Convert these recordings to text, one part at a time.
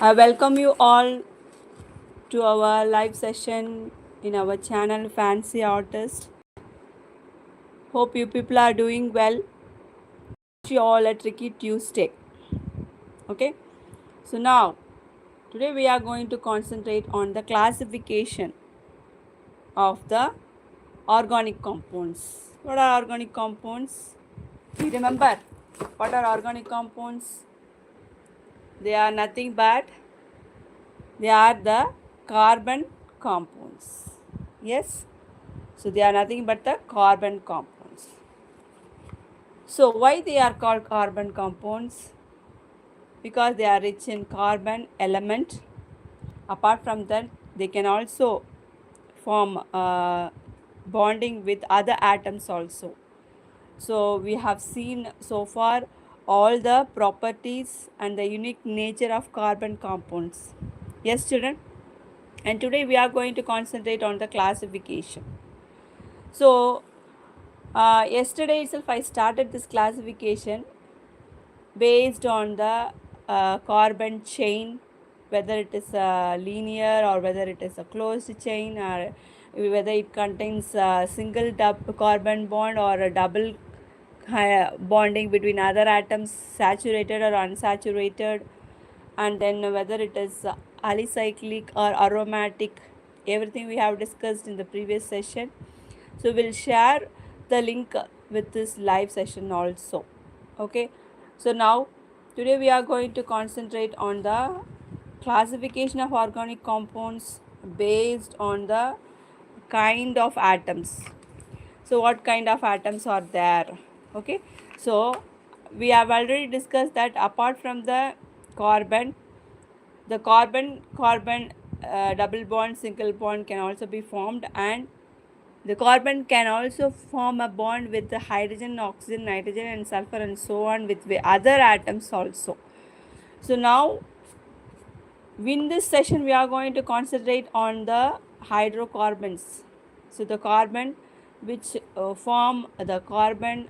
I welcome you all to our live session in our channel Fancy Artist. Hope you people are doing well. Wish you all a tricky Tuesday. Okay, so now today we are going to concentrate on the classification of the organic compounds. What are organic compounds? You remember what are organic compounds? They are nothing but they are the carbon compounds. Yes, so they are nothing but the carbon compounds. So why they are called carbon compounds? Because they are rich in carbon element. Apart from that, they can also form bonding with other atoms also. So we have seen so far all the properties and the unique nature of carbon compounds. Yes, children? And today we are going to concentrate on the classification. So yesterday itself I started this classification based on the carbon chain, whether it is a linear or whether it is a closed chain, or whether it contains a single carbon bond or a double bonding between other atoms, saturated or unsaturated, and then whether it is alicyclic or aromatic. Everything we have discussed in the previous session. So we'll share the link with this live session also. Okay, so now today we are going to concentrate on the classification of organic compounds based on the kind of atoms. So what kind of atoms are there? Okay, so we have already discussed that apart from the carbon, the carbon double bond, single bond can also be formed, and the carbon can also form a bond with the hydrogen, oxygen, nitrogen, and sulfur, and so on with the other atoms also. So now in this session we are going to concentrate on the hydrocarbons. So the carbon which form the carbon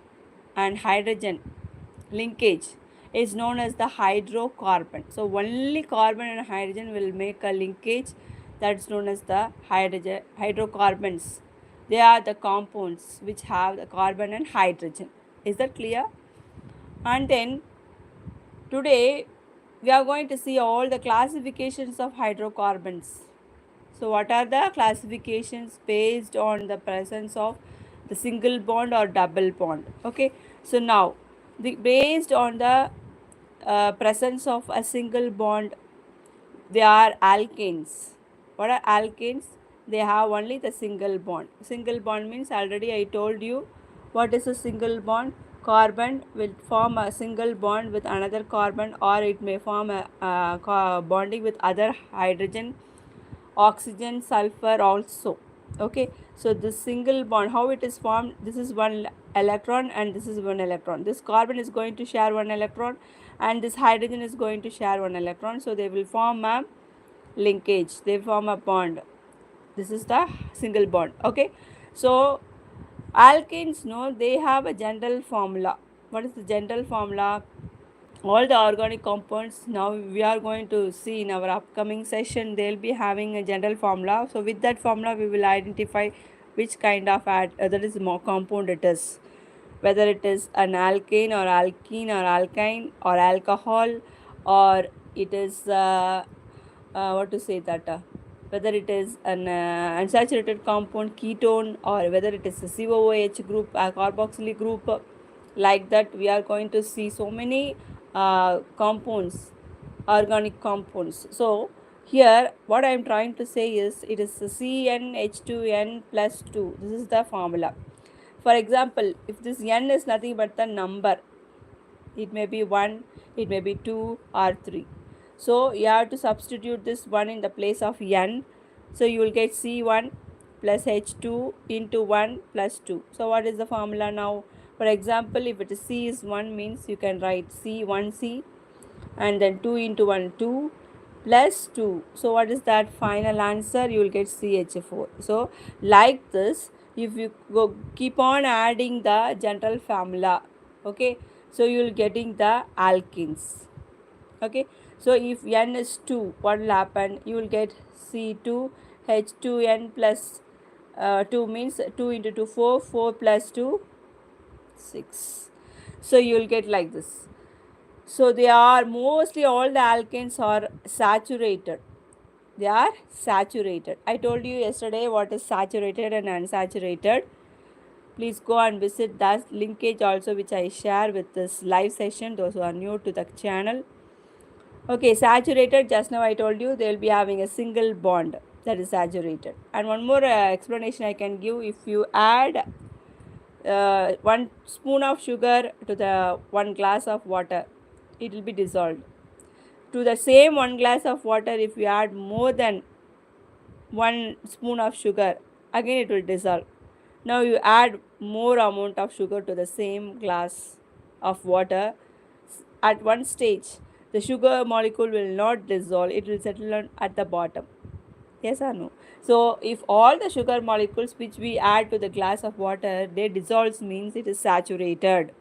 and hydrogen linkage is known as the hydrocarbon. So only carbon and hydrogen will make a linkage, that's known as the hydrocarbons. They are the compounds which have the carbon and hydrogen. Is that clear? And then today we are going to see all the classifications of hydrocarbons. So what are the classifications based on the presence of the single bond or double bond? Okay, so now based on the presence of a single bond, they are alkanes. What are alkanes? They have only the single bond. Single bond means, already I told you what is a single bond. Carbon will form a single bond with another carbon, or it may form a bonding with other hydrogen, oxygen, sulfur also. Okay, so this single bond, how it is formed? This is one electron and this is one electron. This carbon is going to share one electron and this hydrogen is going to share one electron, so they will form a linkage, they form a bond. This is the single bond. Okay, so alkanes, no, they have a general formula. What is the general formula? All the organic compounds, now we are going to see in our upcoming session, they'll be having a general formula. So with that formula we will identify which kind of that is more compound it is, whether it is an alkane or alkene or alkyne or alcohol, or it is what to say that whether it is an unsaturated compound ketone, or whether it is a COOH group, a carboxylic group. Like that we are going to see so many compounds, organic compounds. So here what I am trying to say is, it is CnH2n plus 2. This is the formula. For example, if this n is nothing but the number, it may be 1, it may be 2 or 3. So you have to substitute this 1 in the place of n. So you will get C1 plus H2 into 1 plus 2. So what is the formula now? For example, if it is C is 1, means you can write C1C, and then 2 into 1 2 plus 2. So what is that final answer? You will get CH4. So like this, if you go keep on adding the general formula, okay, so you will getting the alkenes. Okay, So if N is 2, what will happen? You will get C2H2N plus 2 means 2 into 2, 4, 4 plus 2, 6. So you will get like this. So they are mostly all the alkanes are saturated. They are saturated. I told you yesterday what is saturated and unsaturated. Please go and visit that linkage also which I share with this live session, those who are new to the channel. Okay, saturated, just now I told you they will be having a single bond, that is saturated. And one more explanation I can give: if you add 1 spoon of sugar to the 1 glass of water, it will be dissolved. To the same 1 glass of water, if you add more than 1 spoon of sugar, again it will dissolve. Now you add more amount of sugar to the same glass of water. At one stage, the sugar molecule will not dissolve, it will settle on at the bottom. Yes or no? So if all the sugar molecules which we add to the glass of water, they dissolves, means it is saturated.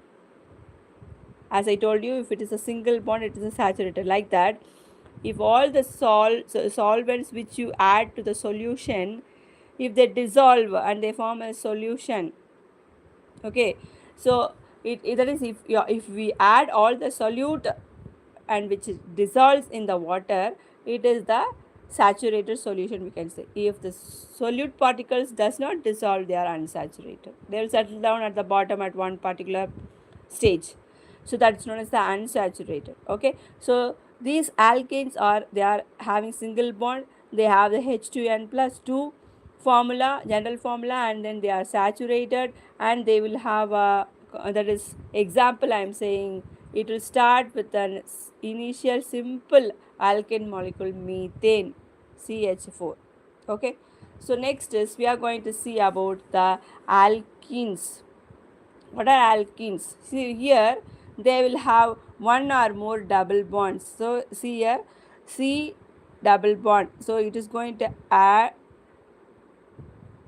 As I told you, if it is a single bond, it is a saturated. Like that, if all the solvents which you add to the solution, if they dissolve and they form a solution, okay, so that is if we add all the solute and which dissolves in the water, it is the saturated solution, we can say. If the solute particles does not dissolve, they are unsaturated, they will settle down at the bottom at one particular stage. So that's known as the unsaturated. Okay, so these alkanes are, they are having single bond, they have the H2N plus 2 formula, general formula, and then they are saturated, and they will have a, that is example I am saying, it will start with an initial simple alkane molecule methane, CH4. Okay, so next is we are going to see about the alkenes. What are alkenes? See here, they will have one or more double bonds. So see here, C double bond. So it is going to add,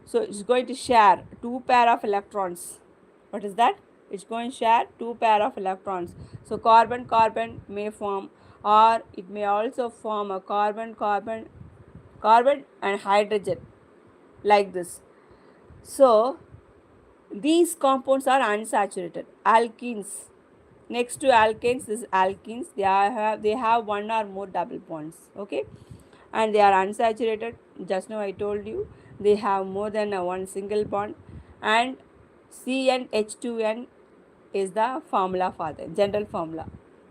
so it's going to share 2 pair of electrons. What is that? It's going to share 2 pair of electrons. So carbon carbon may form, or it may also form a carbon carbon carbon and hydrogen, like this. So these compounds are unsaturated. Alkenes. Next to alkanes, this alkenes, they have one or more double bonds. Okay, and they are unsaturated. Just now I told you they have more than one single bond, and CnH2n is the formula for them, general formula.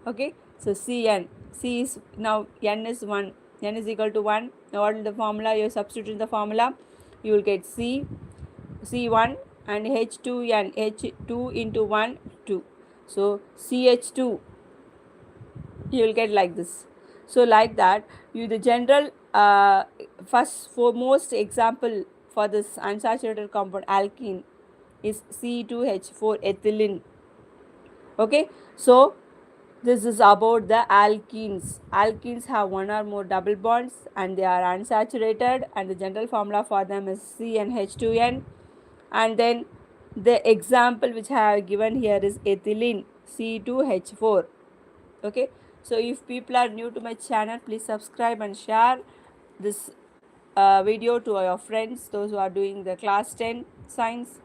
Okay, so Cn, C is now n is 1, n is equal to 1. Now what is the formula? You substitute in the formula, you will get C1 and H2n, H2 into 1, 2. So CH2, you will get like this. So like that, you the general first foremost example for this unsaturated compound alkene is C2H4 ethylene. Okay, so this is about the alkenes. Alkenes have one or more double bonds and they are unsaturated, and the general formula for them is C and H2n. And then the example which I have given here is ethylene, C2H4. Okay, so if people are new to my channel, please subscribe and share this video to your friends, those who are doing the class 10 science.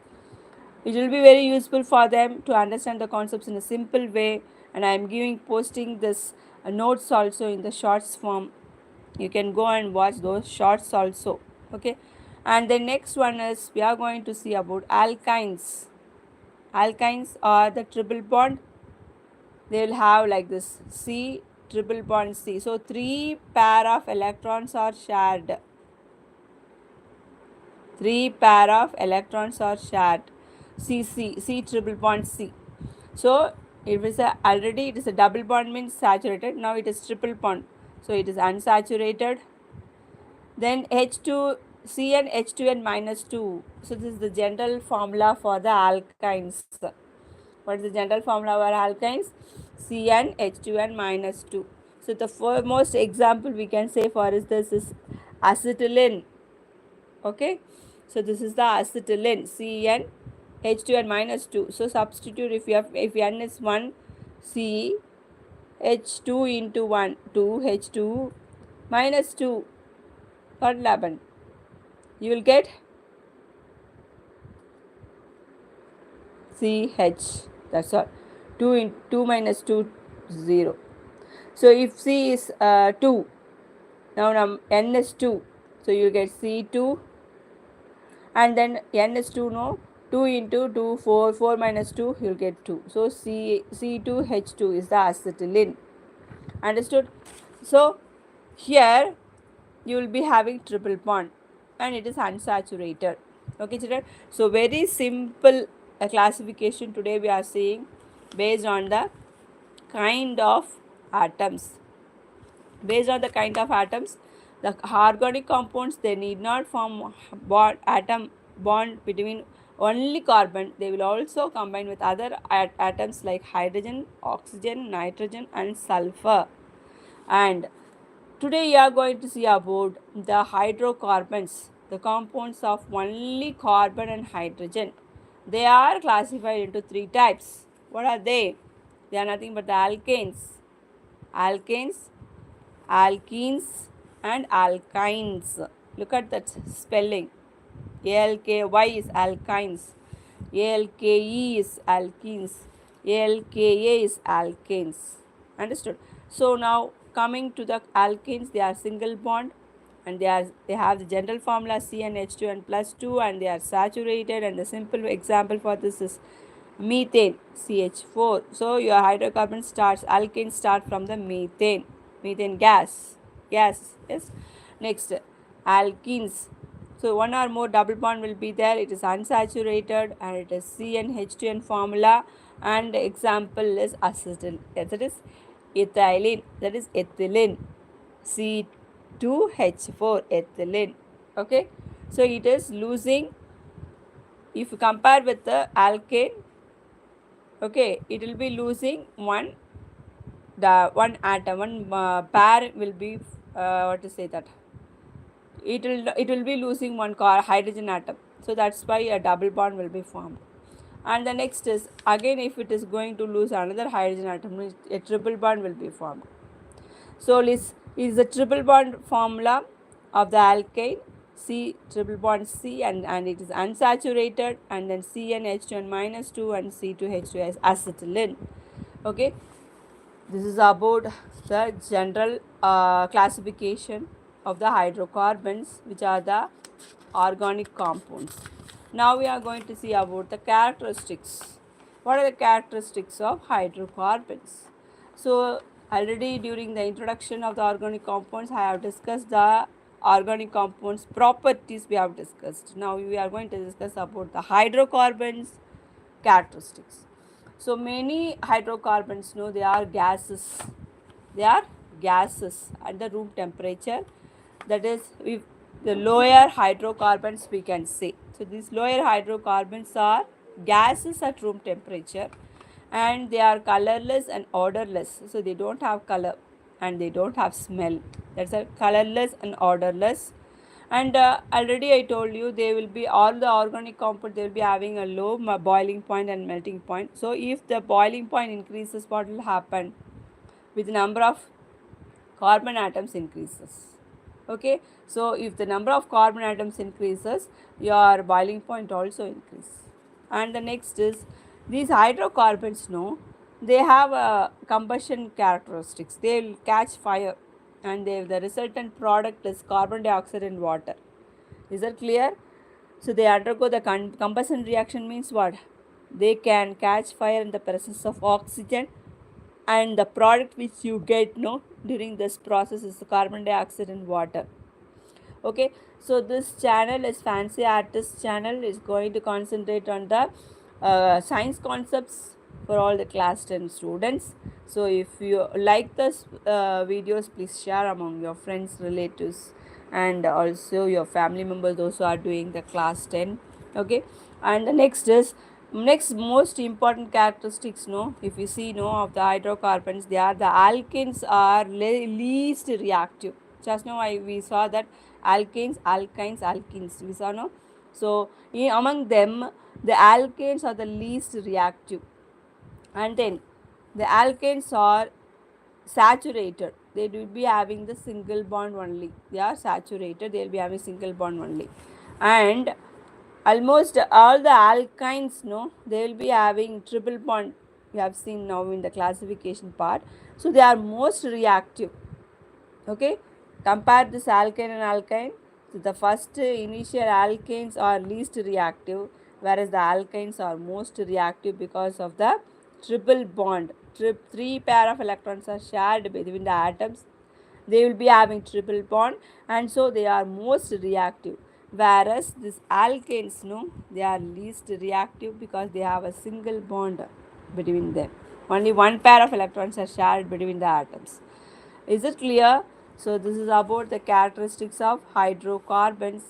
It will be very useful for them to understand the concepts in a simple way, and I am posting this notes also in the shorts form. You can go and watch those shorts also. Okay, and the next one is we are going to see about alkynes. Alkynes are the triple bond. They will have like this, C triple bond C. So 3 pair of electrons are shared. 3 pair of electrons are shared. C triple bond C. So it is already it is a double bond, means saturated. Now it is triple bond, so it is unsaturated. Then H2 Cn H2n minus 2. So this is the general formula for the alkynes. What is the general formula for alkynes? Cn H2n minus 2. So the foremost example we can say for this is acetylene. Okay, so this is the acetylene, Cn H2n minus 2. So substitute, if n is 1, C H2 into 1, 2 H2 minus 2. What will happen? You will get CH. That's all. 2 in 2 minus 2, 0. So if C is 2, now N is 2. So you get C2, and then N is 2, no? 2 into 2, 4, 4 minus 2, you'll get 2. So C2H2 is the acetylene. Understood? So here you will be having triple bond and it is unsaturated. Okay, children? So very simple classification today we are seeing based on the kind of atoms. Based on the kind of atoms, the organic compounds, they need not form atom bond between only carbon. They will also combine with other atoms like hydrogen, oxygen, nitrogen and sulfur. And today we are going to see about the hydrocarbons, the compounds of only carbon and hydrogen. They are classified into three types. What are they? They are nothing but the alkanes, alkenes and alkynes. Look at that spelling. ALKY is alkynes, ALKE is alkenes, ALKA is alkanes. Understood? So now coming to the alkanes, they are single bond and they have the general formula CnH2 and plus 2 and they are saturated, and the simple example for this is methane CH4. So your hydrocarbon starts, alkanes start from the methane gas, yes. Next, alkenes. So one or more double bond will be there. It is unsaturated and it is CnH2n formula, and example is acetyl, that is ethylene, that is ethylene, C2H4 ethylene. Okay, so it is losing, if you compare with the alkane, okay, it will be losing one atom, one pair will be what to say that it will be losing one hydrogen atom. So that's why a double bond will be formed. And the next is again, if it is going to lose another hydrogen atom, a triple bond will be formed. So this is the triple bond formula of the alkane, C triple bond C, and it is unsaturated, and then CnH2 minus 2 and C2H2 as acetylene. Okay, this is about the general classification of the hydrocarbons, which are the organic compounds. Now we are going to see about the characteristics. What are the characteristics of hydrocarbons? So already during the introduction of the organic compounds, I have discussed the organic compounds properties we have discussed. Now we are going to discuss about the hydrocarbons characteristics. So many hydrocarbons, they are gases. They are gases at the room temperature. That is, if the lower hydrocarbons we can say. So these lower hydrocarbons are gases at room temperature, and they are colorless and odorless. So they don't have color and they don't have smell. That's a colorless and odorless. And already I told you, they will be, all the organic compounds, they will be having a low boiling point and melting point. So if the boiling point increases, what will happen? With the number of carbon atoms increases. Okay, so if the number of carbon atoms increases, your boiling point also increases. And the next is, these hydrocarbons, they have combustion characteristics. They will catch fire, and the resultant product is carbon dioxide and water. Is that clear? So they undergo the combustion reaction, means what? They can catch fire in the presence of oxygen, and the product which you get during this process is the carbon dioxide and water. Okay, so this channel is Fancy Artist channel, is going to concentrate on the science concepts for all the class 10 students. So if you like this videos, please share among your friends, relatives and also your family members, those who are doing the class 10. Okay, and the next most important characteristics, if you see of the hydrocarbons, they are the alkanes are least reactive. Just now we saw that alkanes, alkynes, alkenes, we saw, so among them the alkanes are the least reactive, and then the alkanes are saturated, they will be having the single bond only. They are saturated, they will be having single bond only. And almost all the alkynes, no, they will be having triple bond. You have seen now in the classification part. So they are most reactive. Okay, compare this alkane and alkyne. So the first initial alkanes are least reactive, whereas the alkynes are most reactive because of the triple bond. Three pair of electrons are shared between the atoms. They will be having triple bond, and so they are most reactive. Whereas these alkanes, no, they are least reactive because they have a single bond between them. Only one pair of electrons are shared between the atoms. Is it clear? So this is about the characteristics of hydrocarbons.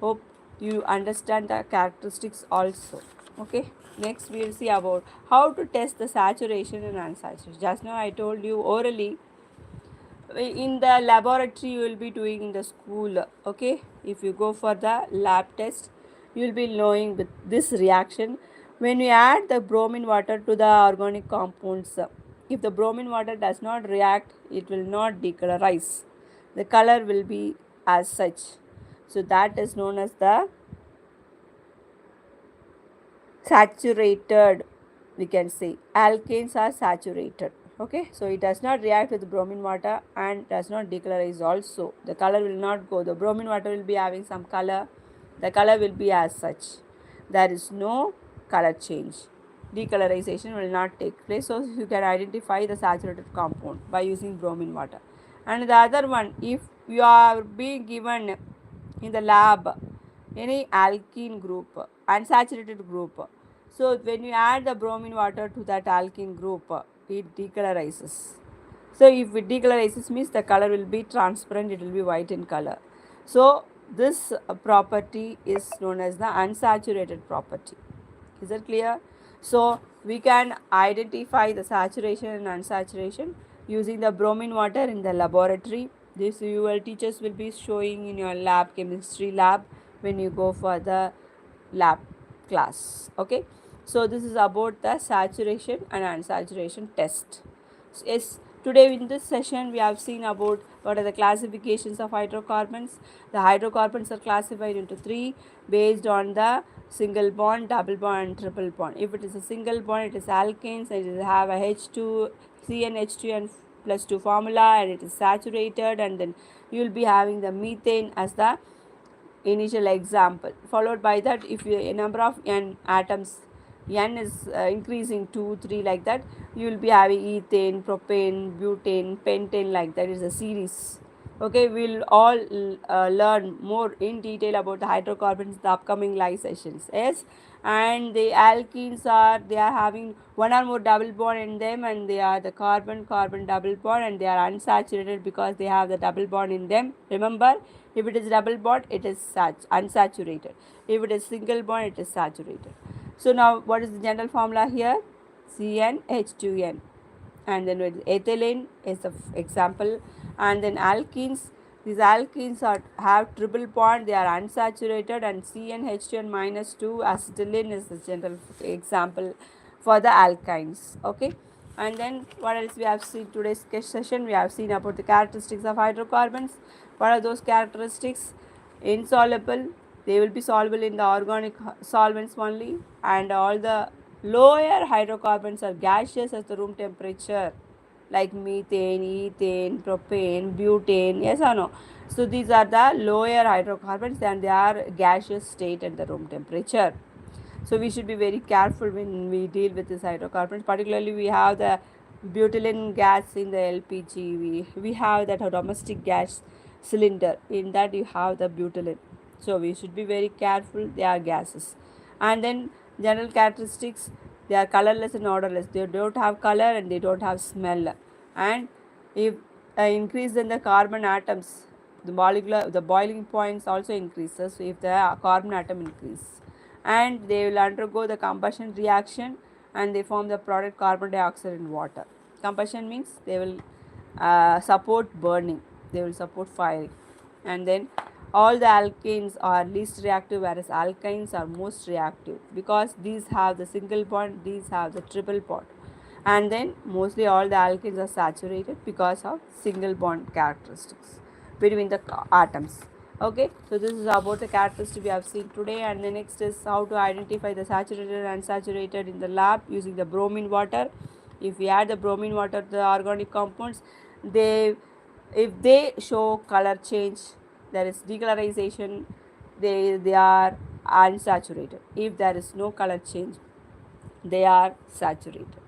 Hope you understand the characteristics also. Okay. Next we will see about how to test the saturation and unsaturation. Just now I told you orally. In the laboratory you will be doing in the school. Okay. If you go for the lab test, you will be knowing with this reaction. When we add the bromine water to the organic compounds, if the bromine water does not react, it will not decolorize. The color will be as such. So that is known as the saturated, we can say. Alkanes are saturated. Okay, so it does not react with bromine water and does not decolorize also. The color will not go. The bromine water will be having some color. The color will be as such. There is no color change. Decolorization will not take place. So you can identify the saturated compound by using bromine water. And the other one, if you are being given in the lab any alkene group, unsaturated group, so when you add the bromine water to that alkene group, it decolorizes. So if it decolorizes means the color will be transparent, it will be white in color. So this property is known as the unsaturated property. Is that clear? So we can identify the saturation and unsaturation using the bromine water in the laboratory. This your teachers will be showing in your lab, chemistry lab, when you go for the lab class. Okay. So this is about the saturation and unsaturation test. Yes, today in this session we have seen about what are the classifications of hydrocarbons. The hydrocarbons are classified into three based on the single bond, double bond and triple bond. If it is a single bond, it is alkanes and it will have a H2, CnH2 and plus 2 formula, and it is saturated, and then you will be having the methane as the initial example, followed by that if a number of n atoms, n is increasing 2 3 like that, you will be having ethane, propane, butane, pentane, like that is a series. Okay, we'll all learn more in detail about the hydrocarbons in the upcoming live sessions. Yes, and the alkenes are, they are having one or more double bond in them, and they are the carbon carbon double bond, and they are unsaturated because they have the double bond in them. Remember, if it is double bond, it is unsaturated. If it is single bond, it is saturated. So now what is the general formula here? CnH2n, and then with ethylene is the example, and then alkenes. These alkenes have triple bond, they are unsaturated, and CnH2n minus 2 acetylene is the general example for the alkynes. Okay, and then what else we have seen today's session? We have seen about the characteristics of hydrocarbons. What are those characteristics? Insoluble, they will be soluble in the organic solvents only, and all the lower hydrocarbons are gaseous at the room temperature, like methane, ethane, propane, butane. Yes or no? So these are the lower hydrocarbons and they are gaseous state at the room temperature. So we should be very careful when we deal with these hydrocarbons. Particularly we have the butylene gas in the LPG. We have that domestic gas cylinder. In that you have the butylene. So we should be very careful. They are gases. And then general characteristics, they are colorless and odorless. They don't have color and they don't have smell. And if increase in the carbon atoms, the boiling points also increases if the carbon atom increases, and they will undergo the combustion reaction and they form the product carbon dioxide and water. Combustion means they will support burning, they will support firing. And then all the alkanes are least reactive, whereas alkynes are most reactive because these have the single bond, these have the triple bond. And then mostly all the alkanes are saturated because of single bond characteristics between the atoms. Okay, so this is about the characteristics we have seen today, and the next is how to identify the saturated and unsaturated in the lab using the bromine water. If we add the bromine water to the organic compounds, they if they show color change, there is decolorization, they are unsaturated. If there is no color change, they are saturated.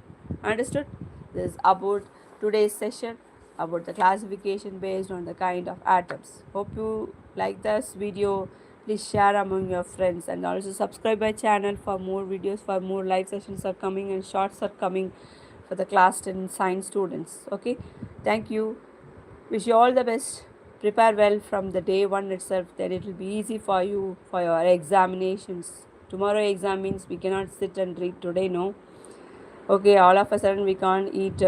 Understood? This is about today's session about the classification based on the kind of atoms. Hope you like this video. Please share among your friends and also subscribe my channel for more videos, for more live sessions are coming and shorts are coming for the class 10 science students. Okay, thank you. Wish you all the best. Prepare well from the day one itself, then it will be easy for you for your examinations. Tomorrow exam means we cannot sit and read today, no. Okay, all of a sudden we can't eat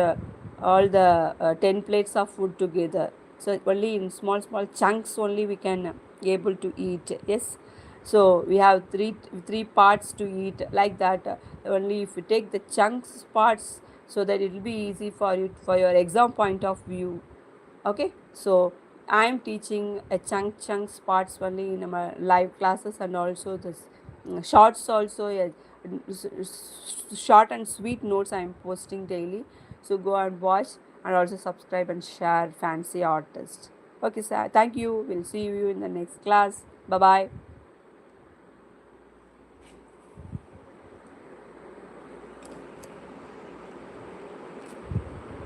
all the 10 plates of food together. So only in small small chunks only we can able to eat. Yes. So we have three parts to eat like that. Only if you take the chunks parts, so that it will be easy for you for your exam point of view. Okay, so I am teaching a chunks parts only in my live classes, and also this shorts also, yeah, short and sweet notes I am posting daily. So go and watch and also subscribe and share fancy artist. Okay, sir, thank you. We'll see you in the next class. Bye bye.